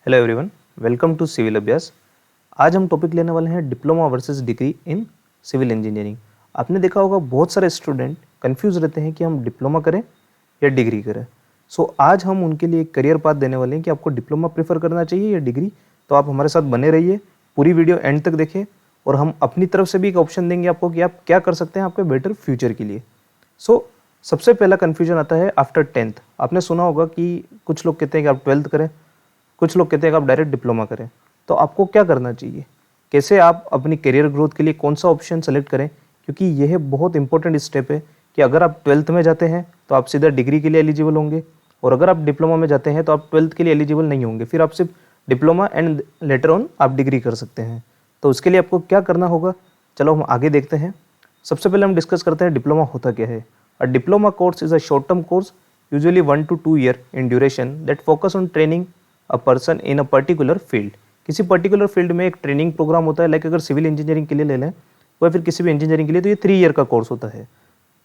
Hello everyone, welcome to civil Abhyas. आज हम topic लेने वाले हैं diploma versus degree in civil engineering. आपने देखा होगा बहुत सारे स्टूडेंट कंफ्यूज रहते हैं कि हम डिप्लोमा करें या डिग्री करें। आज हम उनके लिए एक करियर पाथ देने वाले हैं कि आपको डिप्लोमा प्रेफर करना चाहिए या डिग्री। तो आप हमारे साथ बने रहिए, पूरी वीडियो एंड तक देखें और हम अपनी तरफ से भी एक ऑप्शन देंगे आपको कि आप क्या कर सकते हैं आपके बेटर फ्यूचर के लिए। सबसे पहला कन्फ्यूजन आता है आफ्टर 10th। आपने सुना होगा कि कुछ लोग कहते हैं कि आप 12th करें, कुछ लोग कहते हैं कि आप डायरेक्ट डिप्लोमा करें। तो आपको क्या करना चाहिए, कैसे आप अपनी करियर ग्रोथ के लिए कौन सा ऑप्शन सेलेक्ट करें, क्योंकि यह बहुत इंपॉर्टेंट स्टेप है कि अगर आप 12th में जाते हैं तो आप सीधा डिग्री के लिए एलिजिबल होंगे, और अगर आप डिप्लोमा में जाते हैं तो आप 12th के लिए एलिजिबल नहीं होंगे, फिर आप सिर्फ डिप्लोमा एंड लेटर ऑन आप डिग्री कर सकते हैं। तो उसके लिए आपको क्या करना होगा, चलो हम आगे देखते हैं। सबसे पहले हम डिस्कस करते हैं डिप्लोमा होता क्या है। A diploma course is a short term course usually 1 to 2 year in duration that focus on training a person in a particular field. किसी पर्टिकुलर फील्ड में एक ट्रेनिंग प्रोग्राम होता है, लाइक अगर सिविल इंजीनियरिंग के लिए ले लें या फिर किसी भी इंजीनियरिंग के लिए, तो ये 3 ईयर का कोर्स होता है।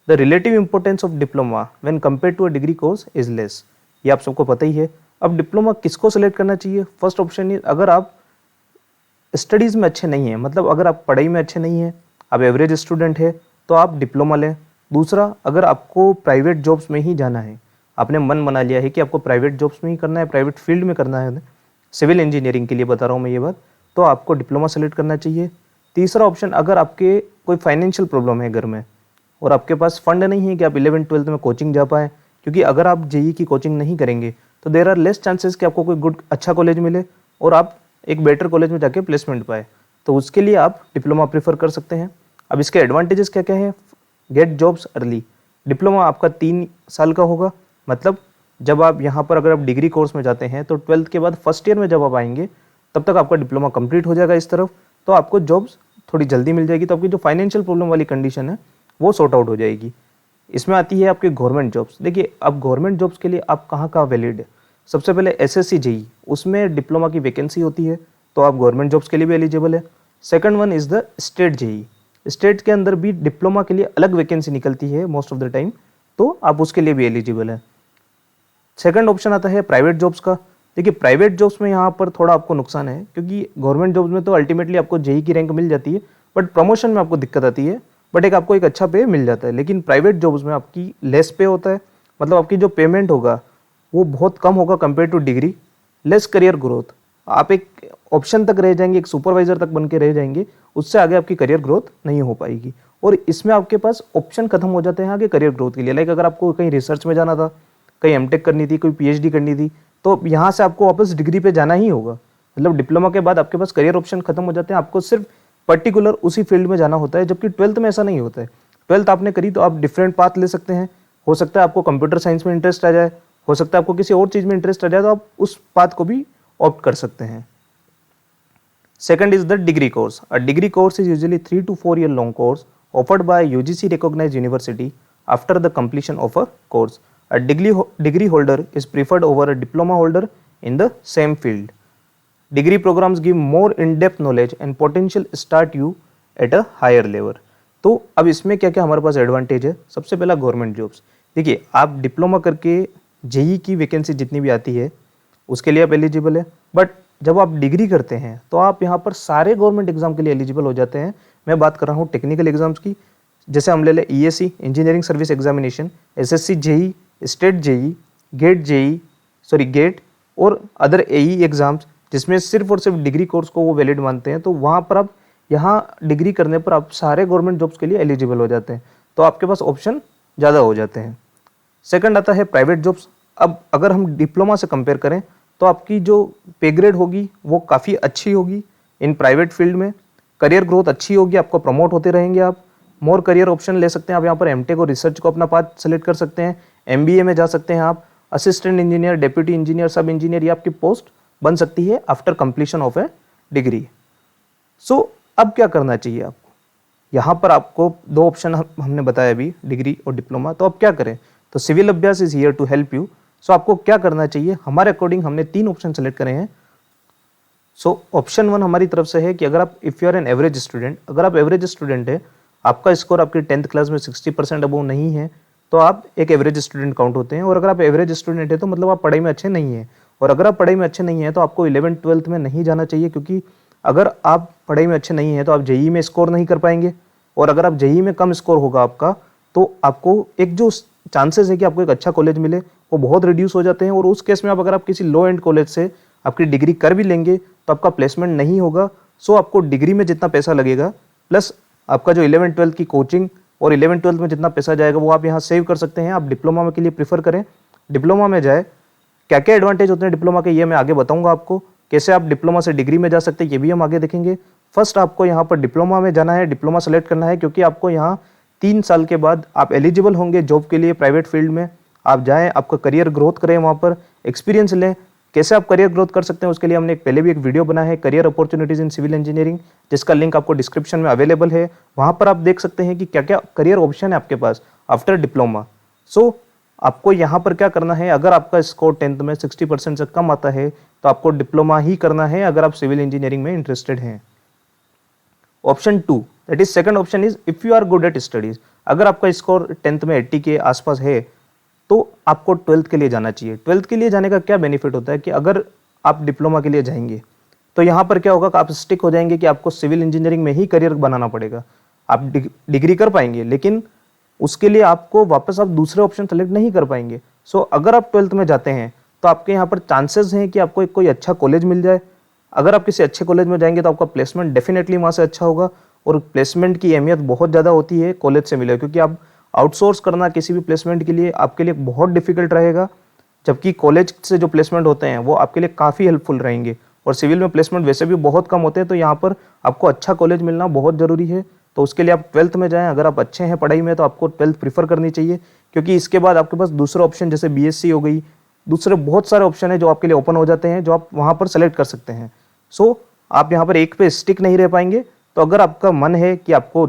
The relative importance of diploma when compare to a degree course is less. ये आप सबको पता ही है। अब डिप्लोमा किसको सेलेक्ट करना चाहिए? फर्स्ट ऑप्शन है अगर आप स्टडीज़ में अच्छे नहीं हैं, मतलब अगर आप पढ़ाई में अच्छे नहीं हैं, आप एवरेज स्टूडेंट है, तो आप डिप्लोमा लें। दूसरा, अगर आपको प्राइवेट जॉब्स में ही जाना है, आपने मन बना लिया है कि आपको प्राइवेट जॉब्स में ही करना है, प्राइवेट फील्ड में करना है, सिविल इंजीनियरिंग के लिए बता रहा हूँ मैं ये बात, तो आपको डिप्लोमा सेलेक्ट करना चाहिए। तीसरा ऑप्शन, अगर आपके कोई फाइनेंशियल प्रॉब्लम है घर में और आपके पास फंड नहीं है कि आप 11th-12th में कोचिंग जा पाए, क्योंकि अगर आप जेई की कोचिंग नहीं करेंगे तो देर आर लेस चांसेस कि आपको कोई गुड अच्छा कॉलेज मिले और आप एक बेटर कॉलेज में जाके प्लेसमेंट पाए, तो उसके लिए आप डिप्लोमा प्रेफर कर सकते हैं। अब इसके एडवांटेजेस क्या क्या हैं? Get jobs early. डिप्लोमा आपका 3 साल का होगा, मतलब जब आप यहाँ पर अगर आप डिग्री कोर्स में जाते हैं तो 12th के बाद फर्स्ट ईयर में जब आप आएंगे तब तक आपका डिप्लोमा कंप्लीट हो जाएगा इस तरफ, तो आपको जॉब्स थोड़ी जल्दी मिल जाएगी, तो आपकी जो फाइनेंशियल प्रॉब्लम वाली कंडीशन है वो सॉर्ट आउट हो जाएगी। इसमें आती है आपकी गवर्नमेंट जॉब्स। देखिए, अब गवर्नमेंट जॉब्स के लिए आप कहाँ कहाँ वैलिड है। सबसे पहले एसएससी जेई, उसमें डिप्लोमा की वैकेंसी होती है, तो आप गवर्नमेंट जॉब्स के लिए भी एलिजिबल है। Second one is the state JE. State के अंदर भी डिप्लोमा के लिए अलग वैकेंसी निकलती है मोस्ट ऑफ द टाइम, तो आप उसके लिए भी एलिजिबल है। सेकंड ऑप्शन आता है प्राइवेट जॉब्स का। देखिए, प्राइवेट जॉब्स में यहाँ पर थोड़ा आपको नुकसान है, क्योंकि गवर्नमेंट जॉब्स में तो अल्टीमेटली आपको जेई की रैंक मिल जाती है, बट प्रमोशन में आपको दिक्कत आती है, बट आपको एक अच्छा पे मिल जाता है। लेकिन प्राइवेट जॉब्स में आपकी लेस पे होता है, मतलब आपकी जो पेमेंट होगा वो बहुत कम होगा compare two degree. Less career growth, आप एक ऑप्शन तक रह जाएंगे, एक सुपरवाइजर तक बन के रह जाएंगे, उससे आगे आपकी करियर ग्रोथ नहीं हो पाएगी। और इसमें आपके पास ऑप्शन खत्म हो जाते हैं आगे करियर ग्रोथ के लिए। लाइक अगर आपको कहीं रिसर्च में जाना था, कहीं एमटेक करनी थी, कोई पीएचडी करनी थी, तो यहाँ से आपको वापस डिग्री पे जाना ही होगा। मतलब डिप्लोमा के बाद आपके पास करियर ऑप्शन खत्म हो जाते हैं, आपको सिर्फ पर्टिकुलर उसी फील्ड में जाना होता है, जबकि 12th में ऐसा नहीं होता है। 12th आपने करी तो आप डिफरेंट पाथ ले सकते हैं। हो सकता है आपको कंप्यूटर साइंस में इंटरेस्ट आ जाए, हो सकता है आपको किसी और चीज़ में इंटरेस्ट आ जाए, तो आप उस पाथ को भी ऑप्ट कर सकते हैं। Second is the degree course. A degree course is usually 3 to 4 year long course offered by a UGC recognized university. After the completion of a course, a degree holder is preferred over a diploma holder in the same field. Degree programs give more in-depth knowledge and potential start you at a higher level. तो अब इसमें क्या क्या हमारे पास advantage है? सबसे पहला, government jobs. देखिए, आप डिप्लोमा करके जेई की वैकेंसी जितनी भी आती है उसके लिए आप एलिजिबल है, बट जब आप डिग्री करते हैं तो आप यहाँ पर सारे गवर्नमेंट एग्जाम के लिए एलिजिबल हो जाते हैं। मैं बात कर रहा हूँ टेक्निकल एग्जाम्स की, जैसे हम ले लें ESC engineering service examination, SSC JE, state JE, GATE और अदर एई एग्जाम्स, जिसमें सिर्फ और सिर्फ डिग्री कोर्स को वो वैलिड मानते हैं। तो वहाँ पर आप यहाँ डिग्री करने पर आप सारे गवर्नमेंट जॉब्स के लिए एलिजिबल हो जाते हैं, तो आपके पास ऑप्शन ज़्यादा हो जाते हैं। सेकंड आता है प्राइवेट जॉब्स। अब अगर हम डिप्लोमा से कंपेयर करें तो आपकी जो पे ग्रेड होगी वो काफ़ी अच्छी होगी इन प्राइवेट फील्ड में, करियर ग्रोथ अच्छी होगी, आपको प्रमोट होते रहेंगे, आप मोर करियर ऑप्शन ले सकते हैं। आप यहाँ पर एमटेक और रिसर्च को अपना पाथ सेलेक्ट कर सकते हैं, एमबीए में जा सकते हैं, आप असिस्टेंट इंजीनियर, डेप्यूटी इंजीनियर, सब इंजीनियर, ये आपकी पोस्ट बन सकती है after completion of A degree. अब क्या करना चाहिए आपको? यहाँ पर आपको 2 ऑप्शन हमने बताया अभी, डिग्री और डिप्लोमा। तो अब क्या करें? तो civil Abhyas is here to help you. आपको क्या करना चाहिए? हमारे अकॉर्डिंग हमने 3 ऑप्शन सेलेक्ट करे हैं। ऑप्शन 1 हमारी तरफ से है कि अगर आप if you are an average student, अगर आप एवरेज स्टूडेंट है, आपका स्कोर आपकी 10th क्लास में 60% अबव नहीं है, तो आप एक एवरेज स्टूडेंट काउंट होते हैं। और अगर आप एवरेज स्टूडेंट है तो मतलब आप पढ़ाई में अच्छे नहीं है और अगर आप पढ़ाई में अच्छे नहीं हैं तो आपको 11th-12th में नहीं जाना चाहिए, क्योंकि अगर आप पढ़ाई में अच्छे नहीं हैं तो आप जेईई में स्कोर नहीं कर पाएंगे, और अगर आप जेईई में कम स्कोर होगा आपका तो आपको एक जो चांसेस है कि आपको एक अच्छा कॉलेज मिले वो बहुत रिड्यूस हो जाते हैं। और उस केस में अगर आप किसी लो एंड कॉलेज से आपकी डिग्री कर भी लेंगे तो आपका प्लेसमेंट नहीं होगा। सो आपको डिग्री में जितना पैसा लगेगा प्लस आपका जो 11th-12th की कोचिंग और 11th-12th में जितना पैसा जाएगा वो आप यहाँ सेव कर सकते हैं। आप डिप्लोमा में के लिए प्रीफर करें, डिप्लोमा में जाए। क्या क्या एडवांटेज होते हैं डिप्लोमा के ये मैं आगे बताऊंगा आपको, कैसे आप डिप्लोमा से डिग्री में जा सकते हैं ये भी हम आगे देखेंगे। फर्स्ट आपको यहाँ पर डिप्लोमा में जाना है, डिप्लोमा सेलेक्ट करना है, क्योंकि आपको यहाँ 3 साल के बाद आप एलिजिबल होंगे जॉब के लिए प्राइवेट फील्ड में। आप जाएं, आपका करियर ग्रोथ करें, वहाँ पर एक्सपीरियंस लें। कैसे आप करियर ग्रोथ कर सकते हैं उसके लिए हमने पहले भी एक वीडियो बनाया है, career opportunities in civil engineering, जिसका लिंक आपको डिस्क्रिप्शन में अवेलेबल है। वहाँ पर आप देख सकते हैं कि क्या क्या करियर ऑप्शन है आपके पास आफ्टर डिप्लोमा। सो आपको यहाँ पर क्या करना है, अगर आपका स्कोर 10th में 60% से कम आता है तो आपको डिप्लोमा ही करना है अगर आप सिविल इंजीनियरिंग में इंटरेस्टेड हैं। Option 2 that is second option is if you are good at studies. अगर आपका स्कोर 10th में 80 के आसपास है तो आपको 12th के लिए जाना चाहिए। 12th के लिए जाने का क्या बेनिफिट होता है कि अगर आप डिप्लोमा के लिए जाएंगे तो यहाँ पर क्या होगा कि आप स्टिक हो जाएंगे कि आपको सिविल इंजीनियरिंग में ही करियर बनाना पड़ेगा। आप डिग्री कर पाएंगे लेकिन उसके लिए आपको वापस आप दूसरे ऑप्शन सेलेक्ट नहीं कर पाएंगे। सो अगर आप 12th में जाते हैं तो आपके यहाँ पर चांसेस हैं कि आपको कोई अच्छा कॉलेज मिल जाए। अगर आप किसी अच्छे कॉलेज में जाएंगे तो आपका प्लेसमेंट डेफिनेटली वहाँ से अच्छा होगा, और प्लेसमेंट की अहमियत बहुत ज़्यादा होती है कॉलेज से मिले, क्योंकि आप आउटसोर्स करना किसी भी प्लेसमेंट के लिए आपके लिए बहुत डिफिकल्ट रहेगा, जबकि कॉलेज से जो प्लेसमेंट होते हैं वो आपके लिए काफ़ी हेल्पफुल रहेंगे। और सिविल में प्लेसमेंट वैसे भी बहुत कम होते हैं, तो यहाँ पर आपको अच्छा कॉलेज मिलना बहुत ज़रूरी है। तो उसके लिए आप 12th में जाएं। अगर आप अच्छे हैं पढ़ाई में तो आपको 12th प्रीफर करनी चाहिए, क्योंकि इसके बाद आपके पास दूसरे ऑप्शन जैसे बीएससी हो गई, दूसरे बहुत सारे ऑप्शन है जो आपके लिए ओपन हो जाते हैं, जो आप वहाँ पर सेलेक्ट कर सकते हैं। सो आप यहाँ पर एक पे स्टिक नहीं रह पाएंगे। तो अगर आपका मन है कि आपको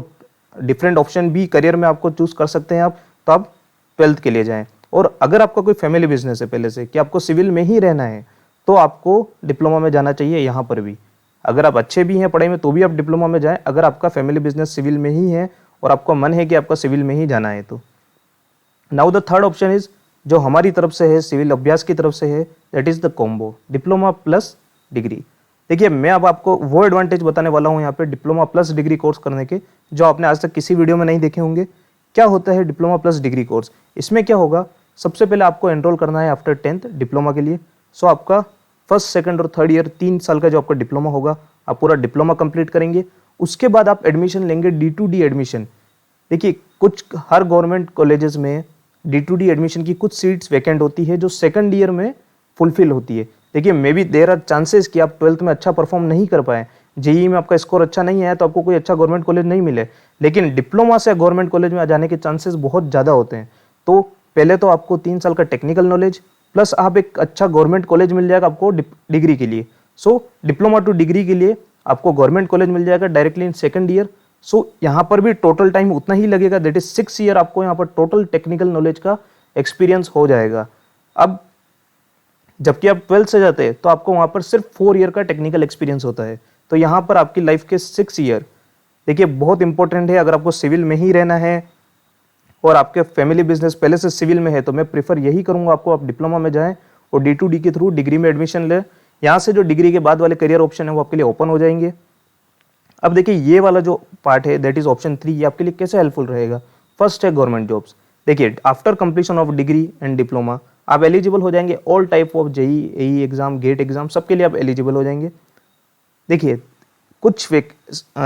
डिफरेंट ऑप्शन भी करियर में आपको चूज कर सकते हैं आप, तो आप 12th के लिए जाएं। और अगर आपका कोई फैमिली बिजनेस है पहले से कि आपको सिविल में ही रहना है तो आपको डिप्लोमा में जाना चाहिए। यहाँ पर भी अगर आप अच्छे भी हैं पढ़ाई में तो भी आप डिप्लोमा में जाएं, अगर आपका फैमिली बिजनेस सिविल में ही है और आपका मन है कि आपका सिविल में ही जाना है तो। Now the third option is जो हमारी तरफ से है, सिविल अभ्यास की तरफ से है, that is the combo diploma plus degree. देखिए मैं अब आपको वो एडवांटेज बताने वाला हूँ यहाँ पे डिप्लोमा प्लस डिग्री कोर्स करने के, जो आपने आज तक किसी वीडियो में नहीं देखे होंगे। क्या होता है डिप्लोमा प्लस डिग्री कोर्स? इसमें क्या होगा, सबसे पहले आपको एनरोल करना है आफ्टर 10th डिप्लोमा के लिए। सो आपका फर्स्ट, सेकंड और थर्ड ईयर 3 साल का जो आपका डिप्लोमा होगा, आप पूरा डिप्लोमा कंप्लीट करेंगे। उसके बाद आप एडमिशन लेंगे D2D एडमिशन। देखिए कुछ हर गवर्नमेंट कॉलेजेस में D2D एडमिशन की कुछ सीट्स वैकेंट होती है जो सेकंड ईयर में फुलफिल होती है। देखिए maybe there are chances कि आप 12th में अच्छा परफॉर्म नहीं कर पाए, जेईई में आपका स्कोर अच्छा नहीं आया तो आपको कोई अच्छा गवर्नमेंट कॉलेज नहीं मिले, लेकिन डिप्लोमा से गवर्नमेंट कॉलेज में आ जाने के चांसेस बहुत ज़्यादा होते हैं। तो पहले तो आपको 3 साल का टेक्निकल नॉलेज प्लस आप एक अच्छा गवर्नमेंट कॉलेज मिल जाएगा आपको डिग्री के लिए। सो डिप्लोमा टू डिग्री के लिए आपको गवर्नमेंट कॉलेज मिल जाएगा डायरेक्टली इन सेकंड ईयर। सो यहाँ पर भी टोटल टाइम उतना ही लगेगा, दैट इज 6 ईयर आपको यहाँ पर टोटल टेक्निकल नॉलेज का एक्सपीरियंस हो जाएगा। अब जबकि आप 12th से जाते हैं तो आपको वहाँ पर सिर्फ 4 ईयर का टेक्निकल एक्सपीरियंस होता है। तो यहाँ पर आपकी लाइफ के 6 ईयर देखिए बहुत इंपॉर्टेंट है। अगर आपको सिविल में ही रहना है और आपके फैमिली बिजनेस पहले से सिविल में है तो मैं प्रीफर यही करूँगा आपको, आप डिप्लोमा में जाएं और D2D के थ्रू डिग्री में एडमिशन लें। यहाँ से जो डिग्री के बाद वाले करियर ऑप्शन है वो आपके लिए ओपन हो जाएंगे। अब देखिए ये वाला जो पार्ट है दैट इज ऑप्शन 3, ये आपके लिए कैसे हेल्पफुल रहेगा। फर्स्ट है गवर्नमेंट जॉब्स। देखिए after completion of degree and diploma आप एलिजिबल हो जाएंगे all type of JEE, AE exam, GATE exam, सबके लिए आप एलिजिबल हो जाएंगे। देखिए कुछ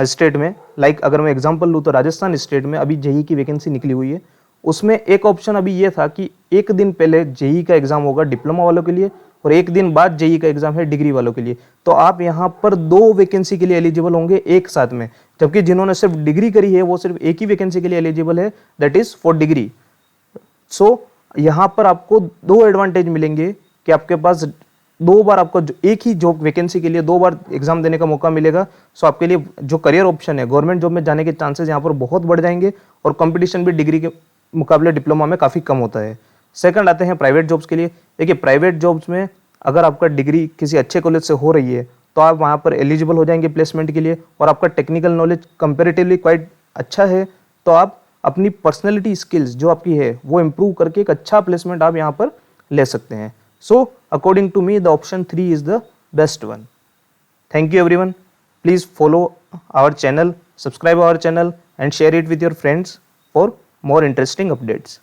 स्टेट में लाइक अगर मैं एग्जांपल लूँ तो राजस्थान स्टेट में अभी जेईई की वैकेंसी निकली हुई है। उसमें एक ऑप्शन अभी ये था कि एक दिन पहले जेईई का एग्जाम होगा डिप्लोमा वालों के लिए और एक दिन बाद जेईई का एग्जाम है डिग्री वालों के लिए। तो आप यहाँ पर 2 वैकेंसी के लिए एलिजिबल होंगे एक साथ में, जबकि जिन्होंने सिर्फ डिग्री करी है वो सिर्फ एक ही वैकेंसी के लिए एलिजिबल है, दैट इज फॉर डिग्री। सो यहाँ पर आपको 2 एडवांटेज मिलेंगे कि आपके पास 2 बार आपको एक ही जॉब वैकेंसी के लिए 2 बार एग्जाम देने का मौका मिलेगा। सो आपके लिए जो करियर ऑप्शन है गवर्नमेंट जॉब में जाने के चांसेस यहाँ पर बहुत बढ़ जाएंगे और कंपटीशन भी डिग्री के मुकाबले डिप्लोमा में काफ़ी कम होता है। सेकंड आते हैं प्राइवेट जॉब्स के लिए। देखिए प्राइवेट जॉब्स में अगर आपका डिग्री किसी अच्छे कॉलेज से हो रही है तो आप वहाँ पर एलिजिबल हो जाएंगे प्लेसमेंट के लिए और आपका टेक्निकल नॉलेज कंपेरेटिवली क्वाइट अच्छा है तो आप अपनी पर्सनैलिटी स्किल्स जो आपकी है वो इम्प्रूव करके एक अच्छा प्लेसमेंट आप यहाँ पर ले सकते हैं। So according to me, the option 3 is the best one. Thank you everyone. Please follow our channel, subscribe our channel and share it with your friends for more interesting updates.